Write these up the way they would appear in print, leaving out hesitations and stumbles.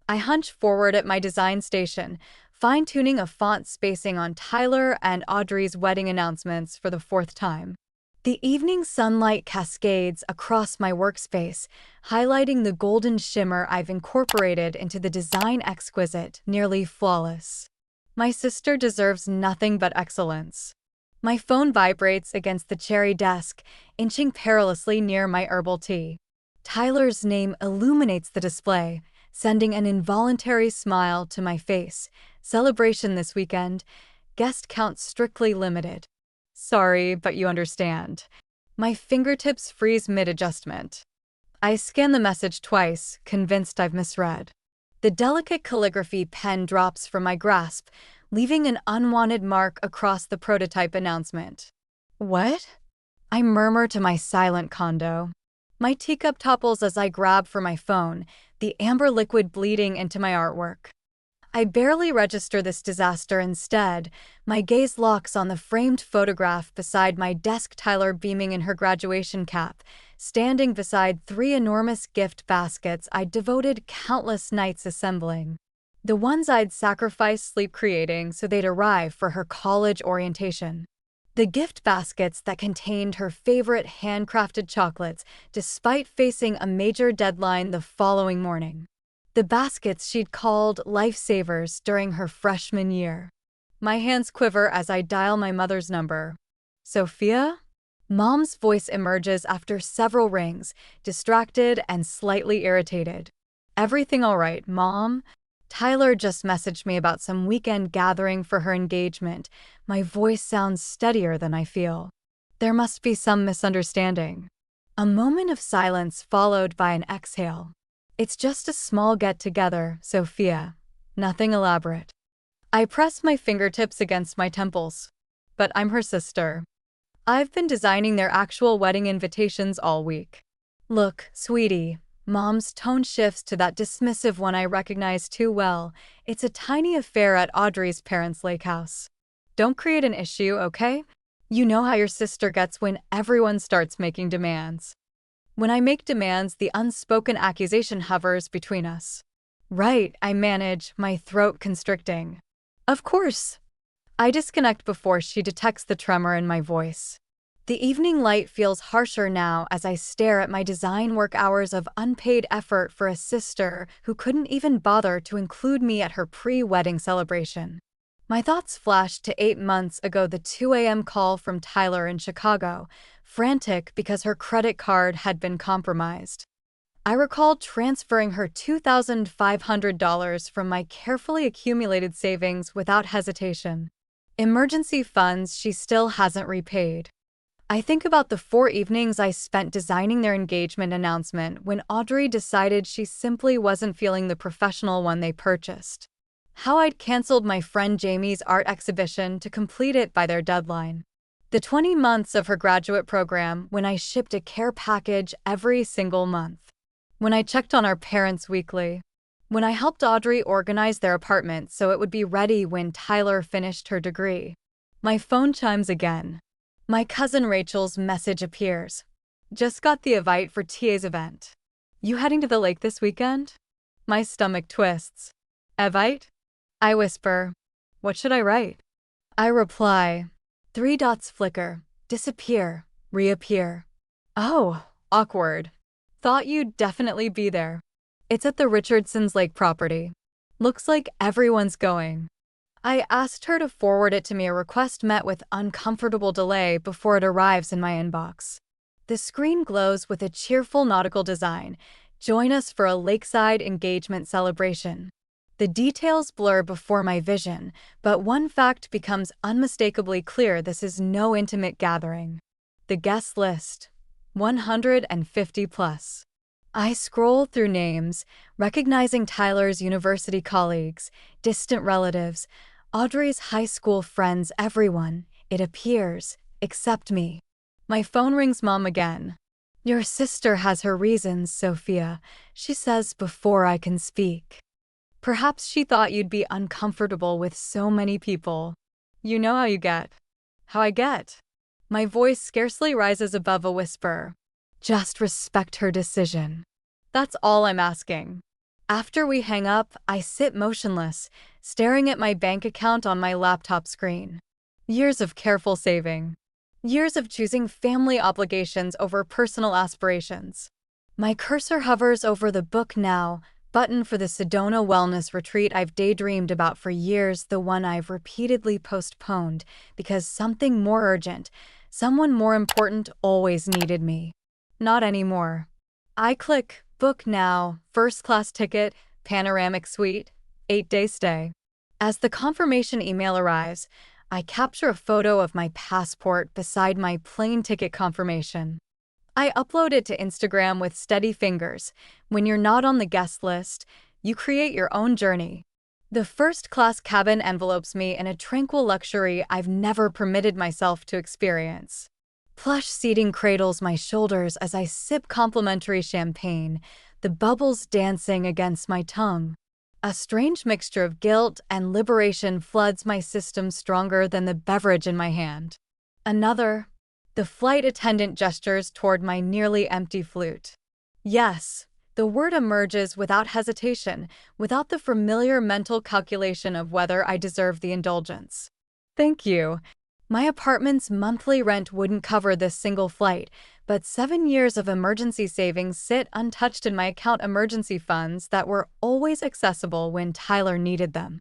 I hunch forward at my design station, fine-tuning a font spacing on Tyler and Audrey's wedding announcements for the fourth time. The evening sunlight cascades across my workspace, highlighting the golden shimmer I've incorporated into the design exquisite, nearly flawless. My sister deserves nothing but excellence. My phone vibrates against the cherry desk, inching perilously near my herbal tea. Tyler's name illuminates the display, sending an involuntary smile to my face. Celebration this weekend. Guest count strictly limited. Sorry, but you understand. My fingertips freeze mid-adjustment. I scan the message twice, convinced I've misread. The delicate calligraphy pen drops from my grasp, leaving an unwanted mark across the prototype announcement. What? I murmur to my silent condo. My teacup topples as I grab for my phone, the amber liquid bleeding into my artwork. I barely register this disaster instead. My gaze locks on the framed photograph beside my desk, Tyler beaming in her graduation cap, standing beside three enormous gift baskets I'd devoted countless nights assembling. The ones I'd sacrificed sleep creating so they'd arrive for her college orientation. The gift baskets that contained her favorite handcrafted chocolates, despite facing a major deadline the following morning. The baskets she'd called lifesavers during her freshman year. My hands quiver as I dial my mother's number. Sophia? Mom's voice emerges after several rings, distracted and slightly irritated. Everything all right, Mom? Tyler just messaged me about some weekend gathering for her engagement. My voice sounds steadier than I feel. There must be some misunderstanding. A moment of silence followed by an exhale. It's just a small get-together, Sophia. Nothing elaborate. I press my fingertips against my temples. But I'm her sister. I've been designing their actual wedding invitations all week. Look, sweetie. Mom's tone shifts to that dismissive one I recognize too well. It's a tiny affair at Audrey's parents' lake house. Don't create an issue, okay? You know how your sister gets when everyone starts making demands. When I make demands, the unspoken accusation hovers between us. Right, I manage, my throat constricting. Of course. I disconnect before she detects the tremor in my voice. The evening light feels harsher now as I stare at my design work hours of unpaid effort for a sister who couldn't even bother to include me at her pre-wedding celebration. My thoughts flash to 8 months ago, the 2 a.m. call from Tyler in Chicago, frantic because her credit card had been compromised. I recalled transferring her $2,500 from my carefully accumulated savings without hesitation. Emergency funds she still hasn't repaid. I think about the 4 evenings I spent designing their engagement announcement when Audrey decided she simply wasn't feeling the professional one they purchased. How I'd canceled my friend Jamie's art exhibition to complete it by their deadline. The 20 months of her graduate program when I shipped a care package every single month. When I checked on our parents weekly. When I helped Audrey organize their apartment so it would be ready when Tyler finished her degree. My phone chimes again. My cousin Rachel's message appears. Just got the invite for TA's event. You heading to the lake this weekend? My stomach twists. Evite? I whisper. What should I write? I reply. 3 dots flicker, disappear, reappear. Oh, awkward. Thought you'd definitely be there. It's at the Richardson's Lake property. Looks like everyone's going. I asked her to forward it to me, a request met with uncomfortable delay before it arrives in my inbox. The screen glows with a cheerful nautical design. Join us for a lakeside engagement celebration. The details blur before my vision, but one fact becomes unmistakably clear: this is no intimate gathering. The guest list, 150 plus. I scroll through names, recognizing Tyler's university colleagues, distant relatives, Audrey's high school friends, everyone, it appears, except me. My phone rings. Mom again. Your sister has her reasons, Sophia, she says before I can speak. Perhaps she thought you'd be uncomfortable with so many people. You know how you get. How I get. My voice scarcely rises above a whisper. Just respect her decision. That's all I'm asking. After we hang up, I sit motionless, staring at my bank account on my laptop screen. Years of careful saving. Years of choosing family obligations over personal aspirations. My cursor hovers over the Book Now button for the Sedona Wellness Retreat I've daydreamed about for years, the one I've repeatedly postponed because something more urgent, someone more important always needed me. Not anymore. I click Book Now, first class ticket, panoramic suite, 8-day stay. As the confirmation email arrives, I capture a photo of my passport beside my plane ticket confirmation. I upload it to Instagram with steady fingers. When you're not on the guest list, you create your own journey. The first-class cabin envelopes me in a tranquil luxury I've never permitted myself to experience. Plush seating cradles my shoulders as I sip complimentary champagne, the bubbles dancing against my tongue. A strange mixture of guilt and liberation floods my system stronger than the beverage in my hand. Another. The flight attendant gestures toward my nearly empty flute. Yes, the word emerges without hesitation, without the familiar mental calculation of whether I deserve the indulgence. Thank you. My apartment's monthly rent wouldn't cover this single flight, but 7 years of emergency savings sit untouched in my account, emergency funds that were always accessible when Tyler needed them.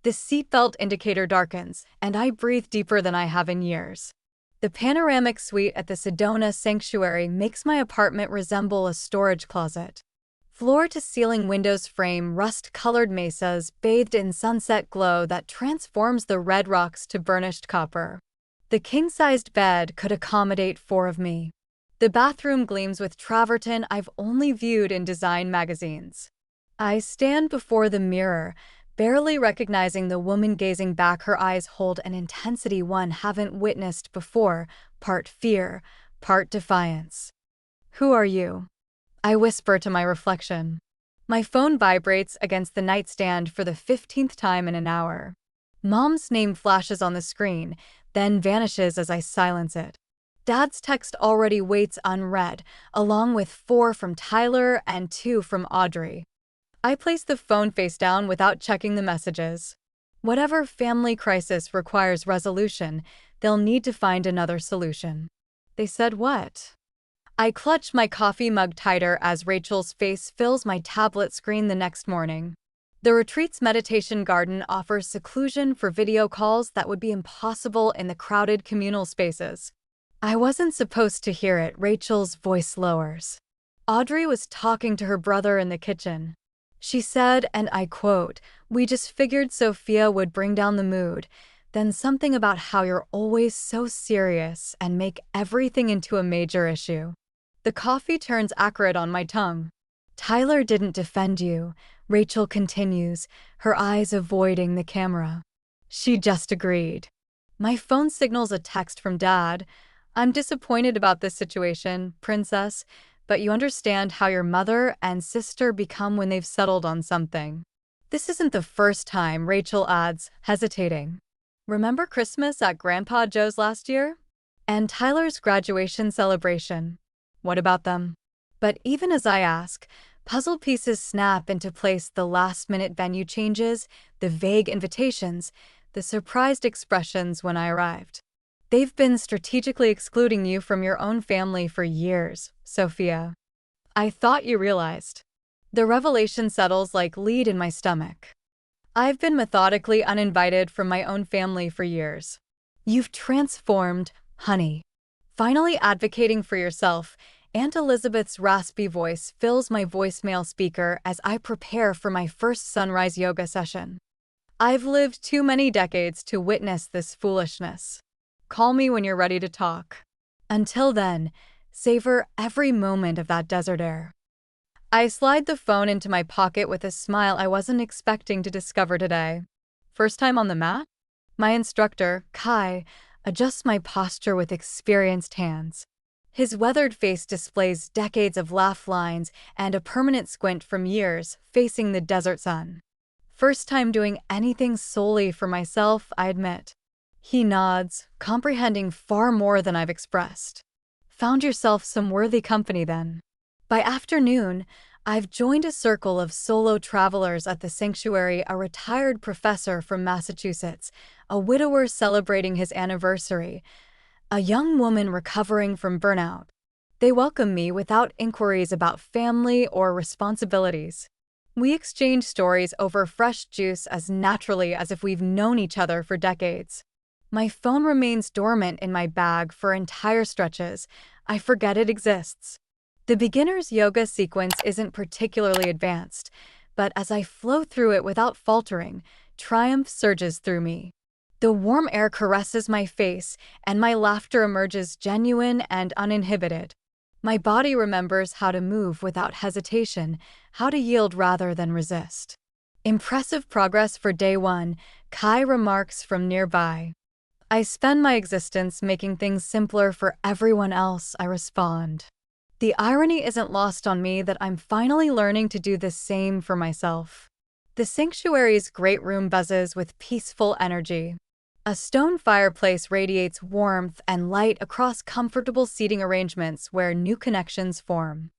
The seatbelt indicator darkens, and I breathe deeper than I have in years. The panoramic suite at the Sedona Sanctuary makes my apartment resemble a storage closet. Floor-to-ceiling windows frame rust-colored mesas bathed in sunset glow that transforms the red rocks to burnished copper. The king-sized bed could accommodate 4 of me. The bathroom gleams with travertine I've only viewed in design magazines. I stand before the mirror, barely recognizing the woman gazing back. Her eyes hold an intensity one haven't witnessed before, part fear, part defiance. Who are you? I whisper to my reflection. My phone vibrates against the nightstand for the 15th time in an hour. Mom's name flashes on the screen, then vanishes as I silence it. Dad's text already waits unread, along with 4 from Tyler and 2 from Audrey. I place the phone face down without checking the messages. Whatever family crisis requires resolution, they'll need to find another solution. They said what? I clutch my coffee mug tighter as Rachel's face fills my tablet screen the next morning. The retreat's meditation garden offers seclusion for video calls that would be impossible in the crowded communal spaces. I wasn't supposed to hear it. Rachel's voice lowers. Audrey was talking to her brother in the kitchen. She said, and I quote, "We just figured Sophia would bring down the mood, then something about how you're always so serious and make everything into a major issue." The coffee turns acrid on my tongue. Tyler didn't defend you, Rachel continues, her eyes avoiding the camera. She just agreed. My phone signals a text from Dad. "I'm disappointed about this situation, Princess, but you understand how your mother and sister become when they've settled on something." This isn't the first time, Rachel adds, hesitating. "Remember Christmas at Grandpa Joe's last year? And Tyler's graduation celebration? What about them?" But even as I ask, puzzle pieces snap into place: the last-minute venue changes, the vague invitations, the surprised expressions when I arrived. "They've been strategically excluding you from your own family for years, Sophia. I thought you realized." The revelation settles like lead in my stomach. I've been methodically uninvited from my own family for years. You've transformed, honey. Finally advocating for yourself, Aunt Elizabeth's raspy voice fills my voicemail speaker as I prepare for my first sunrise yoga session. I've lived too many decades to witness this foolishness. Call me when you're ready to talk. Until then, savor every moment of that desert air. I slide the phone into my pocket with a smile I wasn't expecting to discover today. First time on the mat? My instructor, Kai, adjusts my posture with experienced hands. His weathered face displays decades of laugh lines and a permanent squint from years facing the desert sun. First time doing anything solely for myself, I admit. He nods, comprehending far more than I've expressed. Found yourself some worthy company then. By afternoon, I've joined a circle of solo travelers at the sanctuary, a retired professor from Massachusetts, a widower celebrating his anniversary, a young woman recovering from burnout. They welcome me without inquiries about family or responsibilities. We exchange stories over fresh juice as naturally as if we've known each other for decades. My phone remains dormant in my bag for entire stretches. I forget it exists. The beginner's yoga sequence isn't particularly advanced, but as I flow through it without faltering, triumph surges through me. The warm air caresses my face, and my laughter emerges genuine and uninhibited. My body remembers how to move without hesitation, how to yield rather than resist. Impressive progress for day one, Kai remarks from nearby. I spend my existence making things simpler for everyone else, I respond. The irony isn't lost on me that I'm finally learning to do the same for myself. The sanctuary's great room buzzes with peaceful energy. A stone fireplace radiates warmth and light across comfortable seating arrangements where new connections form.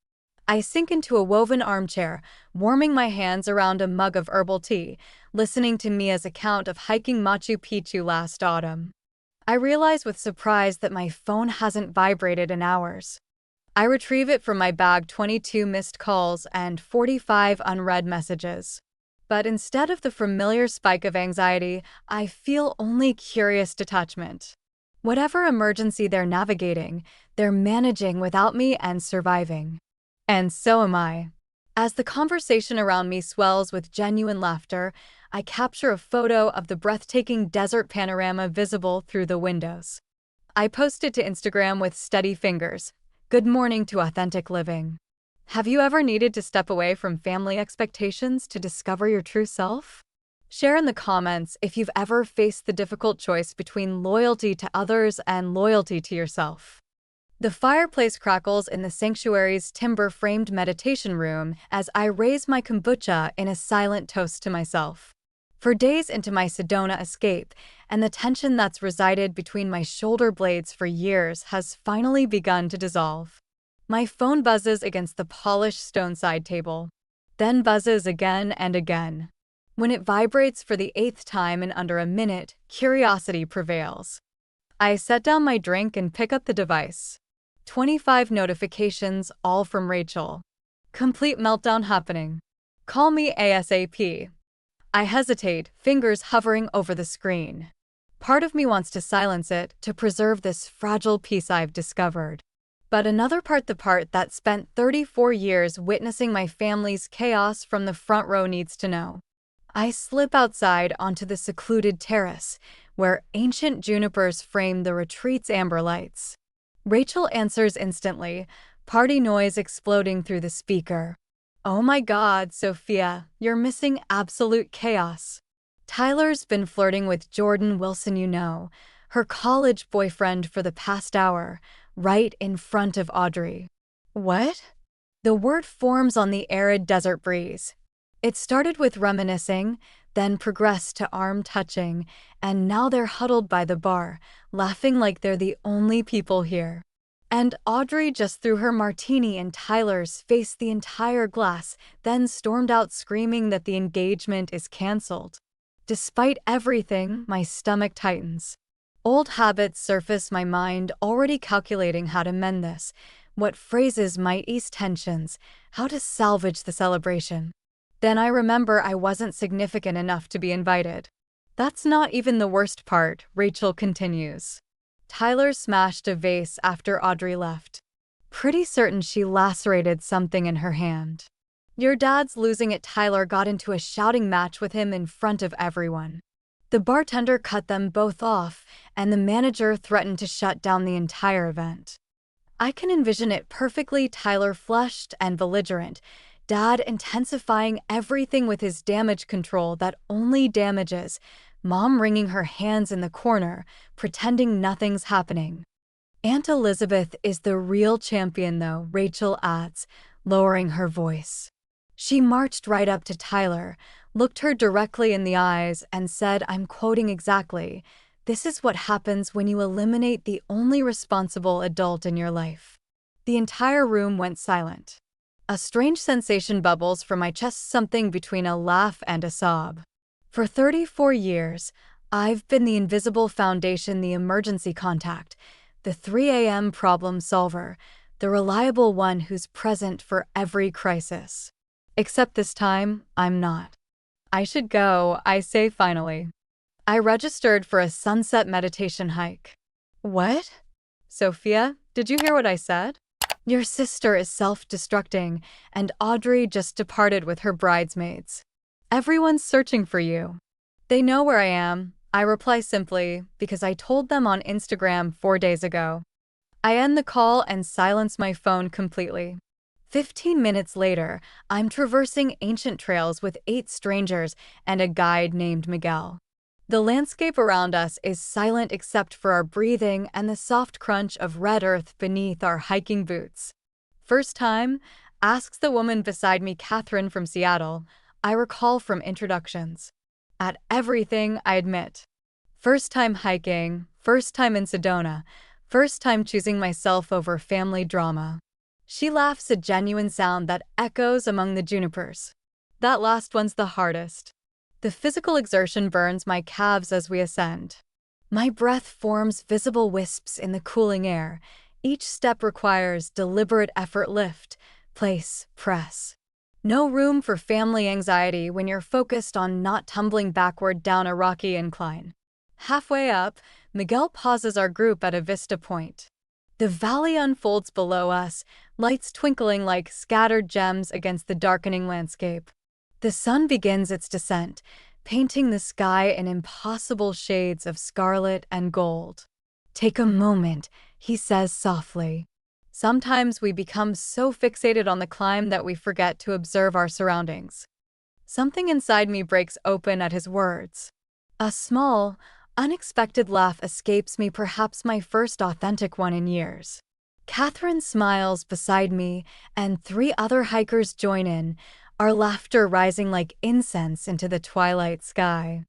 I sink into a woven armchair, warming my hands around a mug of herbal tea, listening to Mia's account of hiking Machu Picchu last autumn. I realize with surprise that my phone hasn't vibrated in hours. I retrieve it from my bag, 22 missed calls and 45 unread messages. But instead of the familiar spike of anxiety, I feel only curious detachment. Whatever emergency they're navigating, they're managing without me and surviving. And so am I. As the conversation around me swells with genuine laughter, I capture a photo of the breathtaking desert panorama visible through the windows. I post it to Instagram with steady fingers. Good morning to authentic living. Have you ever needed to step away from family expectations to discover your true self? Share in the comments if you've ever faced the difficult choice between loyalty to others and loyalty to yourself. The fireplace crackles in the sanctuary's timber-framed meditation room as I raise my kombucha in a silent toast to myself. For days into my Sedona escape, and the tension that's resided between my shoulder blades for years has finally begun to dissolve. My phone buzzes against the polished stone side table, then buzzes again and again. When it vibrates for the 8th time in under a minute, curiosity prevails. I set down my drink and pick up the device. 25 notifications, all from Rachel. Complete meltdown happening. Call me ASAP. I hesitate, fingers hovering over the screen. Part of me wants to silence it, to preserve this fragile piece I've discovered. But another part, the part that spent 34 years witnessing my family's chaos from the front row, needs to know. I slip outside onto the secluded terrace, where ancient junipers frame the retreat's amber lights. Rachel answers instantly, party noise exploding through the speaker. Oh my God, Sophia, you're missing absolute chaos. Tyler's been flirting with Jordan Wilson, her college boyfriend, for the past hour, right in front of Audrey. What? The word forms on the arid desert breeze. It started with reminiscing, then progressed to arm touching, and now they're huddled by the bar, laughing like they're the only people here. And Audrey just threw her martini in Tyler's face, the entire glass, then stormed out screaming that the engagement is canceled. Despite everything, my stomach tightens. Old habits surface, my mind already calculating how to mend this, what phrases might ease tensions, how to salvage the celebration. Then I remember I wasn't significant enough to be invited. That's not even the worst part, Rachel continues. Tyler smashed a vase after Audrey left. Pretty certain she lacerated something in her hand. Your dad's losing it. Tyler got into a shouting match with him in front of everyone. The bartender cut them both off, and the manager threatened to shut down the entire event. I can envision it perfectly. Tyler flushed and belligerent, Dad intensifying everything with his damage control that only damages, Mom wringing her hands in the corner, pretending nothing's happening. Aunt Elizabeth is the real champion though, Rachel adds, lowering her voice. She marched right up to Tyler, looked her directly in the eyes, and said, I'm quoting exactly, "This is what happens when you eliminate the only responsible adult in your life." The entire room went silent. A strange sensation bubbles from my chest, something between a laugh and a sob. For 34 years, I've been the invisible foundation, the emergency contact, the 3 a.m. problem solver, the reliable one who's present for every crisis. Except this time, I'm not. I should go, I say finally. I registered for a sunset meditation hike. What? Sophia, did you hear what I said? Your sister is self-destructing, and Audrey just departed with her bridesmaids. Everyone's searching for you. They know where I am. I reply simply, because I told them on Instagram 4 days ago. I end the call and silence my phone completely. 15 minutes later, I'm traversing ancient trails with 8 strangers and a guide named Miguel. The landscape around us is silent except for our breathing and the soft crunch of red earth beneath our hiking boots. First time? Asks the woman beside me, Catherine from Seattle. I recall from introductions. At everything, I admit. First time hiking, first time in Sedona, first time choosing myself over family drama. She laughs, a genuine sound that echoes among the junipers. That last one's the hardest. The physical exertion burns my calves as we ascend. My breath forms visible wisps in the cooling air. Each step requires deliberate effort, lift, place, press. No room for family anxiety when you're focused on not tumbling backward down a rocky incline. Halfway up, Miguel pauses our group at a vista point. The valley unfolds below us, lights twinkling like scattered gems against the darkening landscape. The sun begins its descent, painting the sky in impossible shades of scarlet and gold. Take a moment, he says softly. Sometimes we become so fixated on the climb that we forget to observe our surroundings. Something inside me breaks open at his words. A small, unexpected laugh escapes me, perhaps my first authentic one in years. Catherine smiles beside me, and 3 other hikers join in, our laughter rising like incense into the twilight sky.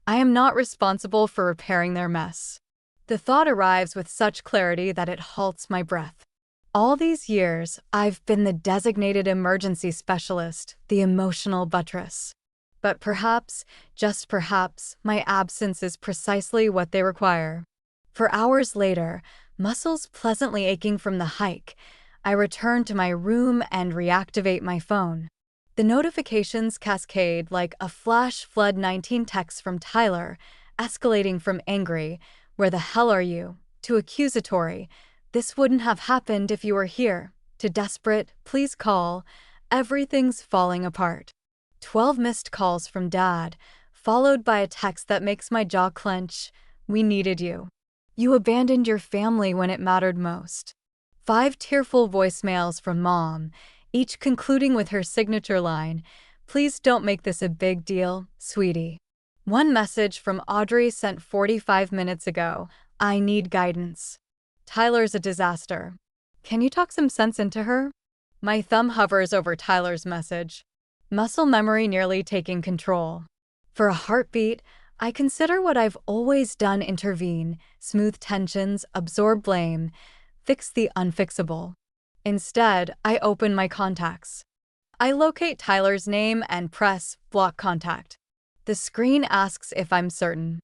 I am not responsible for repairing their mess. The thought arrives with such clarity that it halts my breath. All these years, I've been the designated emergency specialist, the emotional buttress. But perhaps, just perhaps, my absence is precisely what they require. For hours later, muscles pleasantly aching from the hike, I return to my room and reactivate my phone. The notifications cascade like a flash flood. 19 texts from Tyler, escalating from angry, "Where the hell are you?" to accusatory, "This wouldn't have happened if you were here," to desperate, "Please call, everything's falling apart." 12 missed calls from Dad, followed by a text that makes my jaw clench, "We needed you. You abandoned your family when it mattered most." 5 tearful voicemails from Mom, each concluding with her signature line, "Please don't make this a big deal, sweetie." One message from Audrey sent 45 minutes ago, "I need guidance. Tyler's a disaster. Can you talk some sense into her?" My thumb hovers over Tyler's message. Muscle memory nearly taking control. For a heartbeat, I consider what I've always done: intervene, smooth tensions, absorb blame, fix the unfixable. Instead, I open my contacts. I locate Tyler's name and press block contact. The screen asks if I'm certain.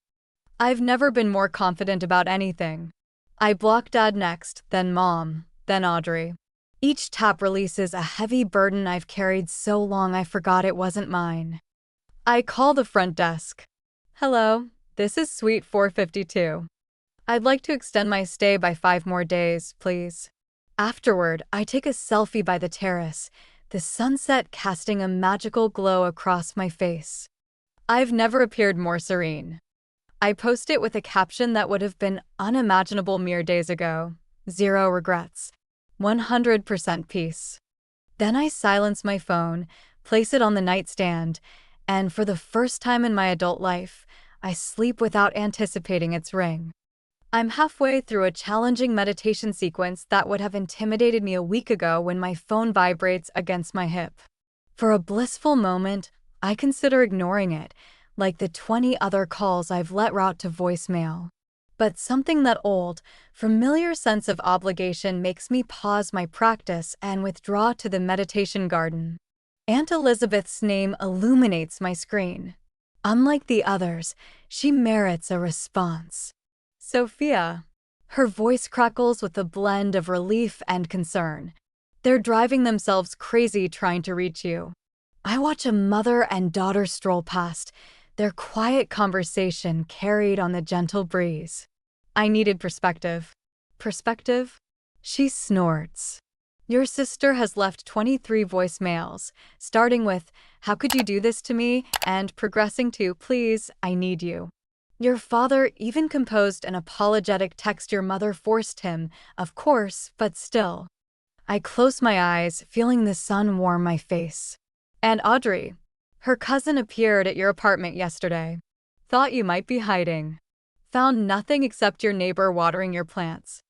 I've never been more confident about anything. I block Dad next, then Mom, then Audrey. Each tap releases a heavy burden I've carried so long I forgot it wasn't mine. I call the front desk. "Hello, this is Suite 452. I'd like to extend my stay by 5 more days, please." Afterward, I take a selfie by the terrace, the sunset casting a magical glow across my face. I've never appeared more serene. I post it with a caption that would have been unimaginable mere days ago: "Zero regrets. 100% peace." Then I silence my phone, place it on the nightstand, and for the first time in my adult life, I sleep without anticipating its ring. I'm halfway through a challenging meditation sequence that would have intimidated me a week ago when my phone vibrates against my hip. For a blissful moment, I consider ignoring it, like the 20 other calls I've let route to voicemail. But something that old, familiar sense of obligation makes me pause my practice and withdraw to the meditation garden. Aunt Elizabeth's name illuminates my screen. Unlike the others, she merits a response. Sophia. Her voice crackles with a blend of relief and concern. They're driving themselves crazy trying to reach you. I watch a mother and daughter stroll past, their quiet conversation carried on the gentle breeze. I needed perspective. Perspective? She snorts. Your sister has left 23 voicemails, starting with, "How could you do this to me?" and progressing to, "Please, I need you." Your father even composed an apologetic text your mother forced him, of course, but still. I close my eyes, feeling the sun warm my face. And Audrey. Her cousin appeared at your apartment yesterday. Thought you might be hiding. Found nothing except your neighbor watering your plants.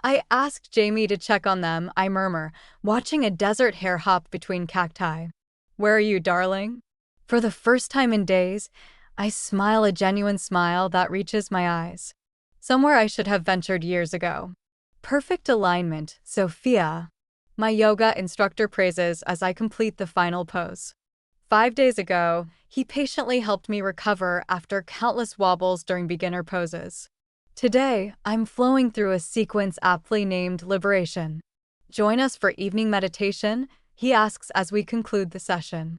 I asked Jamie to check on them, I murmur, watching a desert hare hop between cacti. Where are you, darling? For the first time in days, I smile a genuine smile that reaches my eyes. Somewhere I should have ventured years ago. Perfect alignment, Sophia. My yoga instructor praises as I complete the final pose. 5 days ago, he patiently helped me recover after countless wobbles during beginner poses. Today, I'm flowing through a sequence aptly named Liberation. Join us for evening meditation, he asks as we conclude the session.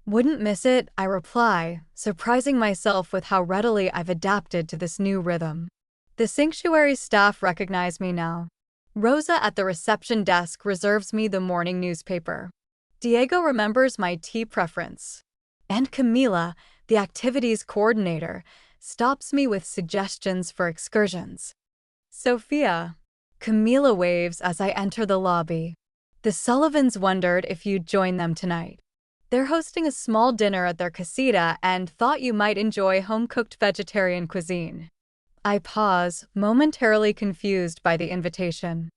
Wouldn't miss it, I reply, surprising myself with how readily I've adapted to this new rhythm. The sanctuary staff recognize me now. Rosa at the reception desk reserves me the morning newspaper. Diego remembers my tea preference. And Camila, the activities coordinator, stops me with suggestions for excursions. Sophia. Camila waves as I enter the lobby. The Sullivans wondered if you'd join them tonight. They're hosting a small dinner at their casita and thought you might enjoy home-cooked vegetarian cuisine. I pause, momentarily confused by the invitation.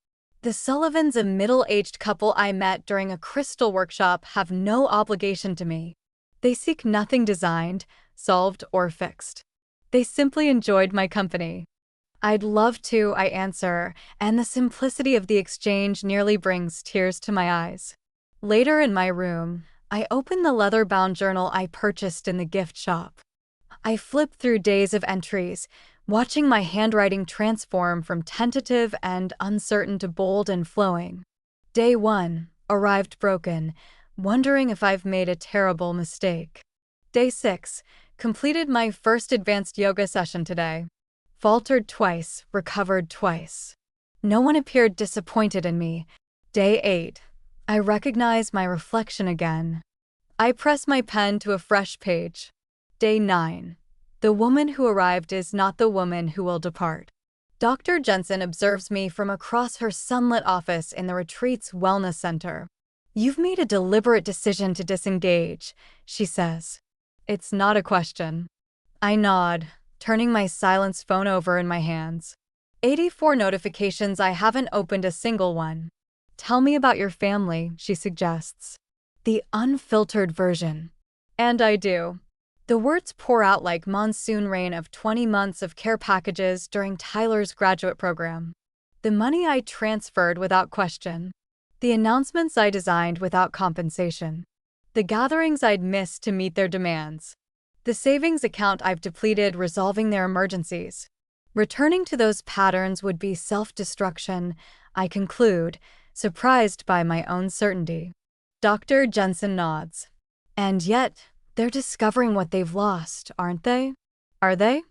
The Sullivans, a middle-aged couple I met during a crystal workshop, have no obligation to me. They seek nothing designed, solved, or fixed. They simply enjoyed my company. I'd love to, I answer, and the simplicity of the exchange nearly brings tears to my eyes. Later in my room, I open the leather-bound journal I purchased in the gift shop. I flip through days of entries, watching my handwriting transform from tentative and uncertain to bold and flowing. Day 1, arrived broken, wondering if I've made a terrible mistake. Day 6, completed my first advanced yoga session today. Faltered twice, recovered twice. No one appeared disappointed in me. Day 8, I recognize my reflection again. I press my pen to a fresh page. Day 9. The woman who arrived is not the woman who will depart. Dr. Jensen observes me from across her sunlit office in the retreat's wellness center. You've made a deliberate decision to disengage, she says. It's not a question. I nod, turning my silenced phone over in my hands. 84 notifications, I haven't opened a single one. Tell me about your family, she suggests. The unfiltered version. And I do. The words pour out like monsoon rain of 20 months of care packages during Tyler's graduate program. The money I transferred without question. The announcements I designed without compensation. The gatherings I'd missed to meet their demands. The savings account I've depleted resolving their emergencies. Returning to those patterns would be self-destruction, I conclude, surprised by my own certainty. Dr. Jensen nods. And yet, they're discovering what they've lost, aren't they? Are they?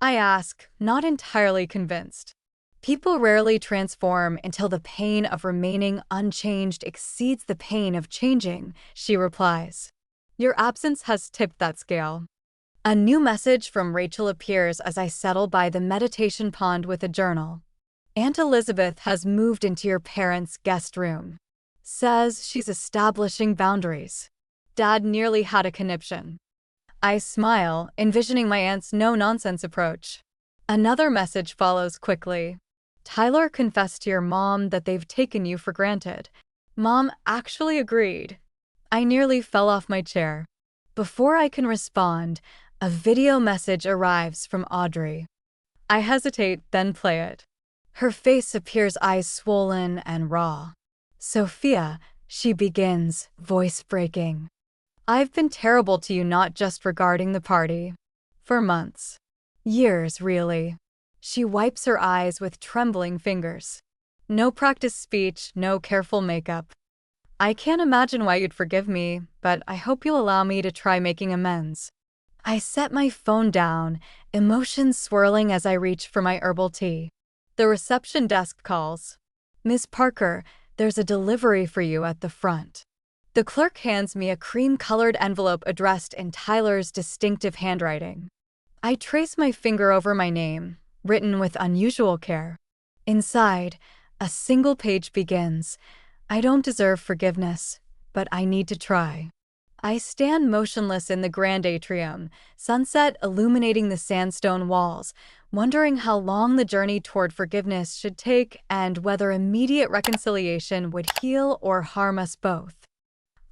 I ask, not entirely convinced. People rarely transform until the pain of remaining unchanged exceeds the pain of changing, she replies. Your absence has tipped that scale. A new message from Rachel appears as I settle by the meditation pond with a journal. Aunt Elizabeth has moved into your parents' guest room. Says she's establishing boundaries. Dad nearly had a conniption. I smile, envisioning my aunt's no-nonsense approach. Another message follows quickly. Tyler confessed to your mom that they've taken you for granted. Mom actually agreed. I nearly fell off my chair. Before I can respond, a video message arrives from Audrey. I hesitate, then play it. Her face appears eyes swollen and raw. Sophia, she begins, voice breaking. I've been terrible to you not just regarding the party. For months. Years, really. She wipes her eyes with trembling fingers. No practice speech, no careful makeup. I can't imagine why you'd forgive me, but I hope you'll allow me to try making amends. I set my phone down, emotions swirling as I reach for my herbal tea. The reception desk calls. Miss Parker, there's a delivery for you at the front. The clerk hands me a cream-colored envelope addressed in Tyler's distinctive handwriting. I trace my finger over my name, written with unusual care. Inside, a single page begins. I don't deserve forgiveness, but I need to try. I stand motionless in the grand atrium, sunset illuminating the sandstone walls, wondering how long the journey toward forgiveness should take and whether immediate reconciliation would heal or harm us both.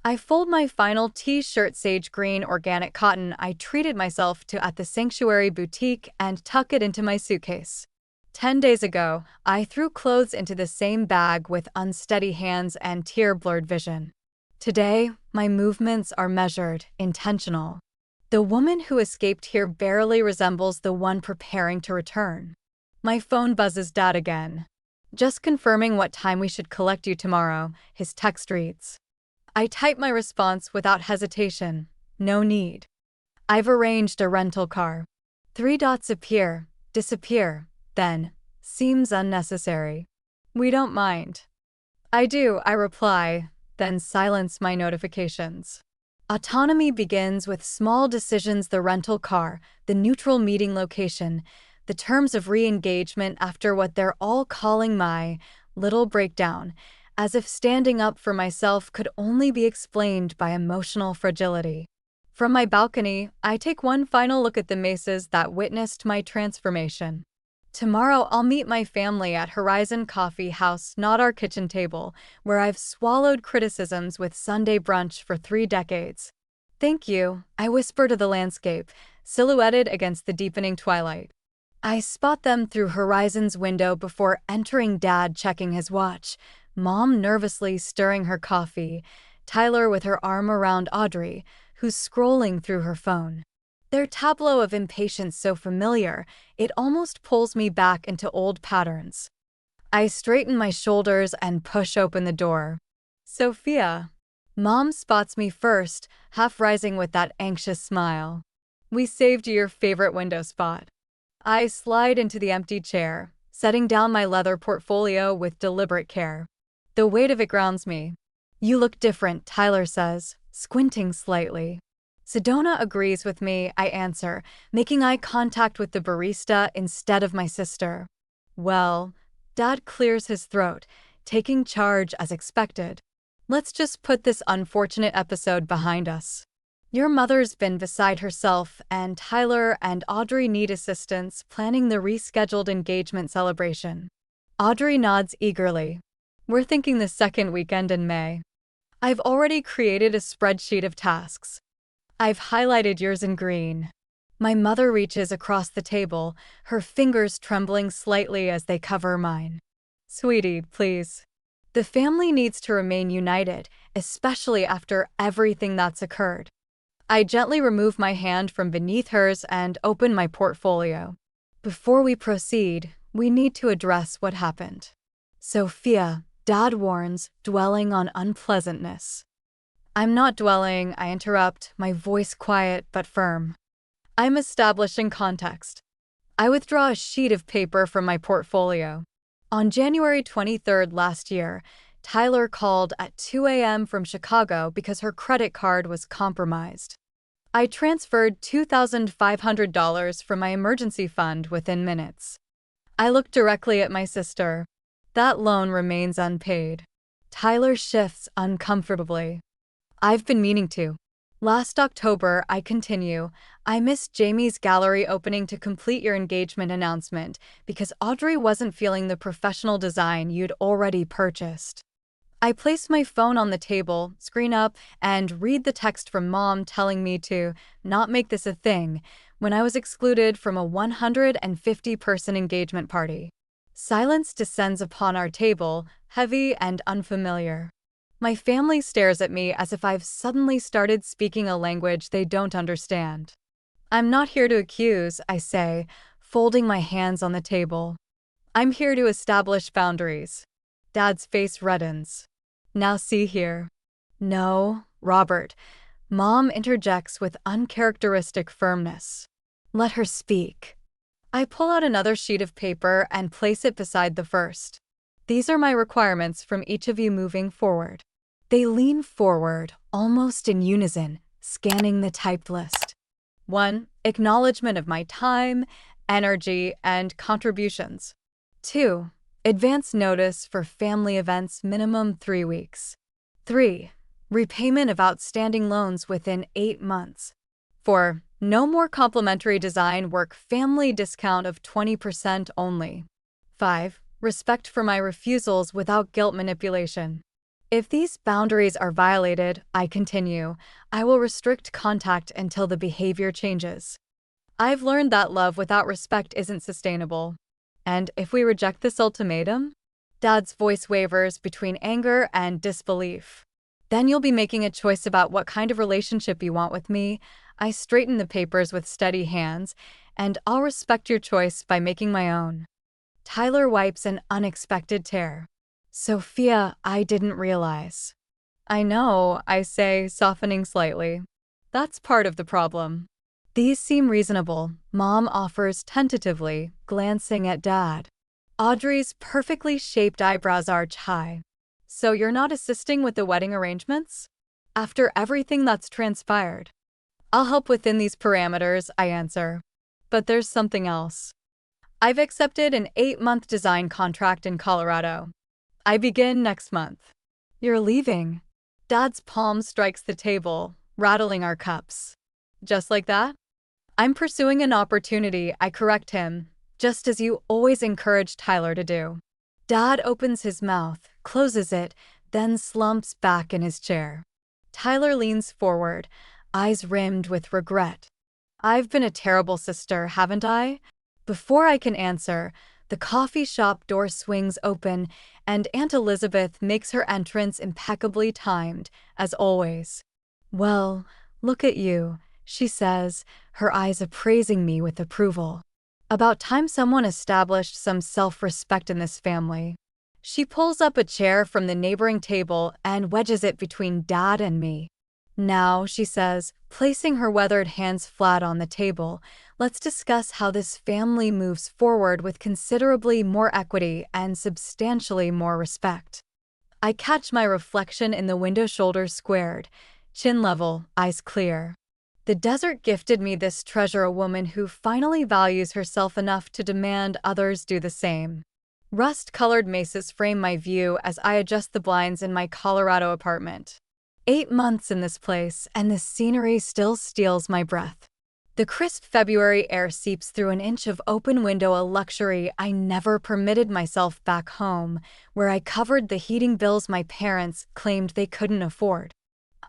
I fold my final t-shirt sage green organic cotton I treated myself to at the Sanctuary Boutique and tuck it into my suitcase. 10 days ago, I threw clothes into the same bag with unsteady hands and tear-blurred vision. Today, my movements are measured, intentional. The woman who escaped here barely resembles the one preparing to return. My phone buzzes Dad again. Just confirming what time we should collect you tomorrow, his text reads. I type my response without hesitation. No need. I've arranged a rental car. 3 dots appear, disappear, then, seems unnecessary. We don't mind. I do, I reply, then silence my notifications. Autonomy begins with small decisions: the rental car, the neutral meeting location, the terms of re-engagement after what they're all calling my little breakdown, as if standing up for myself could only be explained by emotional fragility. From my balcony, I take one final look at the mesas that witnessed my transformation. Tomorrow I'll meet my family at Horizon Coffee House, not our kitchen table, where I've swallowed criticisms with Sunday brunch for 3 decades. Thank you, I whisper to the landscape, silhouetted against the deepening twilight. I spot them through Horizon's window before entering, Dad checking his watch, Mom nervously stirring her coffee, Tyler with her arm around Audrey, who's scrolling through her phone. Their tableau of impatience so familiar, it almost pulls me back into old patterns. I straighten my shoulders and push open the door. Sophia. Mom spots me first, half rising with that anxious smile. We saved you your favorite window spot. I slide into the empty chair, setting down my leather portfolio with deliberate care. The weight of it grounds me. You look different, Tyler says, squinting slightly. Sedona agrees with me, I answer, making eye contact with the barista instead of my sister. Well, Dad clears his throat, taking charge as expected. Let's just put this unfortunate episode behind us. Your mother's been beside herself, and Tyler and Audrey need assistance planning the rescheduled engagement celebration. Audrey nods eagerly. We're thinking the second weekend in May. I've already created a spreadsheet of tasks. I've highlighted yours in green. My mother reaches across the table, her fingers trembling slightly as they cover mine. Sweetie, please. The family needs to remain united, especially after everything that's occurred. I gently remove my hand from beneath hers and open my portfolio. Before we proceed, we need to address what happened. Sophia, Dad warns, dwelling on unpleasantness. I'm not dwelling, I interrupt, my voice quiet but firm. I'm establishing context. I withdraw a sheet of paper from my portfolio. On January 23rd last year, Tyler called at 2 a.m. from Chicago because her credit card was compromised. I transferred $2,500 from my emergency fund within minutes. I look directly at my sister. That loan remains unpaid. Tyler shifts uncomfortably. I've been meaning to. Last October, I continue, I missed Jamie's gallery opening to complete your engagement announcement because Audrey wasn't feeling the professional design you'd already purchased. I place my phone on the table, screen up, and read the text from Mom telling me to not make this a thing, when I was excluded from a 150-person engagement party. Silence descends upon our table, heavy and unfamiliar. My family stares at me as if I've suddenly started speaking a language they don't understand. I'm not here to accuse, I say, folding my hands on the table. I'm here to establish boundaries. Dad's face reddens. Now see here. No, Robert. Mom interjects with uncharacteristic firmness. Let her speak. I pull out another sheet of paper and place it beside the first. These are my requirements from each of you moving forward. They lean forward, almost in unison, scanning the typed list. 1. Acknowledgement of my time, energy, and contributions. 2. Advance notice for family events minimum 3 weeks. 3. Repayment of outstanding loans within 8 months. 4. No more complimentary design work family discount of 20% only. 5. Respect for my refusals without guilt manipulation. If these boundaries are violated, I continue, I will restrict contact until the behavior changes. I've learned that love without respect isn't sustainable. And if we reject this ultimatum? Dad's voice wavers between anger and disbelief. Then you'll be making a choice about what kind of relationship you want with me. I straighten the papers with steady hands, and I'll respect your choice by making my own. Tyler wipes an unexpected tear. Sophia, I didn't realize. I know, I say, softening slightly. That's part of the problem. These seem reasonable, Mom offers tentatively, glancing at Dad. Audrey's perfectly shaped eyebrows arch high. So you're not assisting with the wedding arrangements? After everything that's transpired. I'll help within these parameters, I answer. But there's something else. I've accepted an 8-month design contract in Colorado. I begin next month. You're leaving. Dad's palm strikes the table, rattling our cups. Just like that? I'm pursuing an opportunity, I correct him, just as you always encourage Tyler to do. Dad opens his mouth, closes it, then slumps back in his chair. Tyler leans forward, eyes rimmed with regret. I've been a terrible sister, haven't I? Before I can answer, the coffee shop door swings open, and Aunt Elizabeth makes her entrance impeccably timed, as always. Well, look at you, she says, her eyes appraising me with approval. About time someone established some self-respect in this family. She pulls up a chair from the neighboring table and wedges it between Dad and me. Now, she says, placing her weathered hands flat on the table, let's discuss how this family moves forward with considerably more equity and substantially more respect. I catch my reflection in the window, shoulders squared, chin level, eyes clear. The desert gifted me this treasure, a woman who finally values herself enough to demand others do the same. Rust-colored mesas frame my view as I adjust the blinds in my Colorado apartment. 8 months in this place, and the scenery still steals my breath. The crisp February air seeps through an inch of open window, a luxury I never permitted myself back home, where I covered the heating bills my parents claimed they couldn't afford.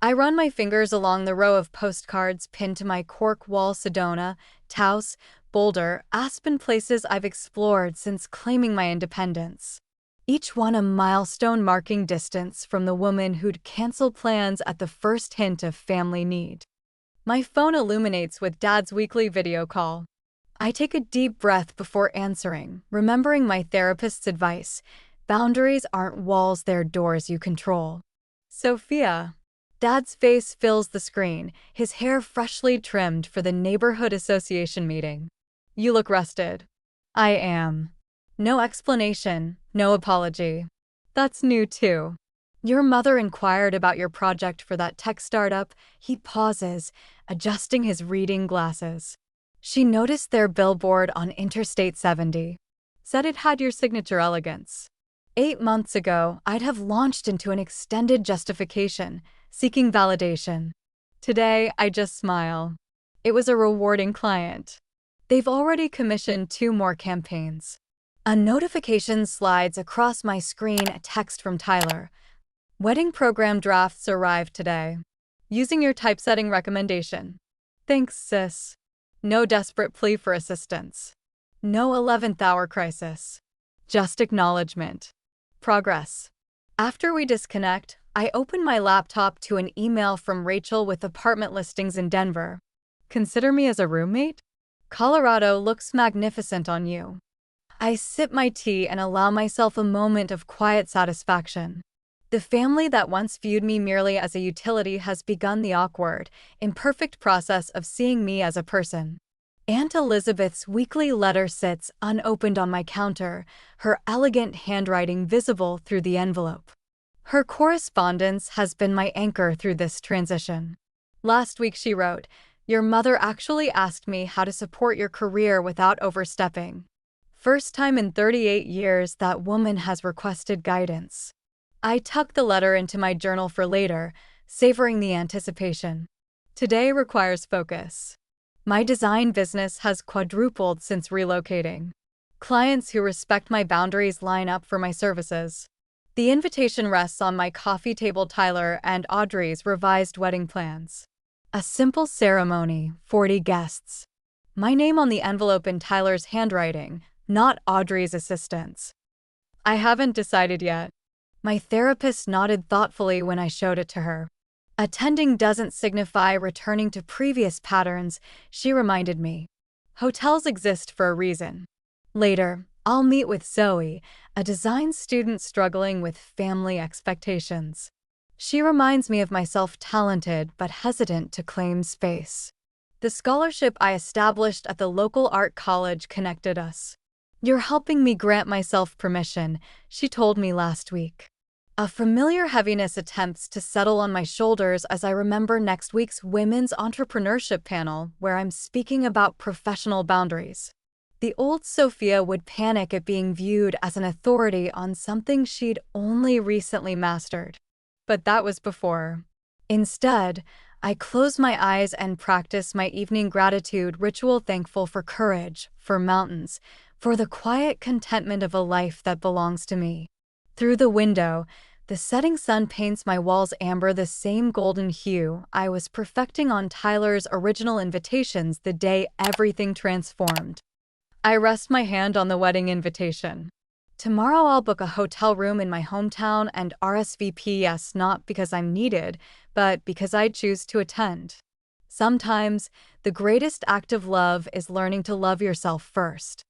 I run my fingers along the row of postcards pinned to my cork wall. Sedona, Taos, Boulder, Aspen, places I've explored since claiming my independence. Each one a milestone marking distance from the woman who'd cancel plans at the first hint of family need. My phone illuminates with Dad's weekly video call. I take a deep breath before answering, remembering my therapist's advice. Boundaries aren't walls, they're doors you control. Sophia. Dad's face fills the screen, his hair freshly trimmed for the neighborhood association meeting. You look rested. I am. No explanation, no apology. That's new too. Your mother inquired about your project for that tech startup. He pauses, adjusting his reading glasses. She noticed their billboard on Interstate 70. Said it had your signature elegance. 8 months ago, I'd have launched into an extended justification, seeking validation. Today, I just smile. It was a rewarding client. They've already commissioned 2 more campaigns. A notification slides across my screen, a text from Tyler. Wedding program drafts arrived today. Using your typesetting recommendation. Thanks, sis. No desperate plea for assistance. No 11th hour crisis. Just acknowledgement. Progress. After we disconnect, I open my laptop to an email from Rachel with apartment listings in Denver. Consider me as a roommate? Colorado looks magnificent on you. I sip my tea and allow myself a moment of quiet satisfaction. The family that once viewed me merely as a utility has begun the awkward, imperfect process of seeing me as a person. Aunt Elizabeth's weekly letter sits unopened on my counter, her elegant handwriting visible through the envelope. Her correspondence has been my anchor through this transition. Last week she wrote, "Your mother actually asked me how to support your career without overstepping. First time in 38 years that woman has requested guidance." I tuck the letter into my journal for later, savoring the anticipation. Today requires focus. My design business has quadrupled since relocating. Clients who respect my boundaries line up for my services. The invitation rests on my coffee table. Tyler and Audrey's revised wedding plans. A simple ceremony, 40 guests. My name on the envelope in Tyler's handwriting, not Audrey's assistant's. I haven't decided yet. My therapist nodded thoughtfully when I showed it to her. Attending doesn't signify returning to previous patterns, she reminded me. Hotels exist for a reason. Later, I'll meet with Zoe, a design student struggling with family expectations. She reminds me of myself, talented but hesitant to claim space. The scholarship I established at the local art college connected us. "You're helping me grant myself permission," she told me last week. A familiar heaviness attempts to settle on my shoulders as I remember next week's Women's Entrepreneurship panel, where I'm speaking about professional boundaries. The old Sophia would panic at being viewed as an authority on something she'd only recently mastered. But that was before. Instead, I close my eyes and practice my evening gratitude ritual, thankful for courage, for mountains, for the quiet contentment of a life that belongs to me. Through the window, the setting sun paints my walls amber, the same golden hue I was perfecting on Tyler's original invitations the day everything transformed. I rest my hand on the wedding invitation. Tomorrow I'll book a hotel room in my hometown and RSVP yes, not because I'm needed, but because I choose to attend. Sometimes, the greatest act of love is learning to love yourself first.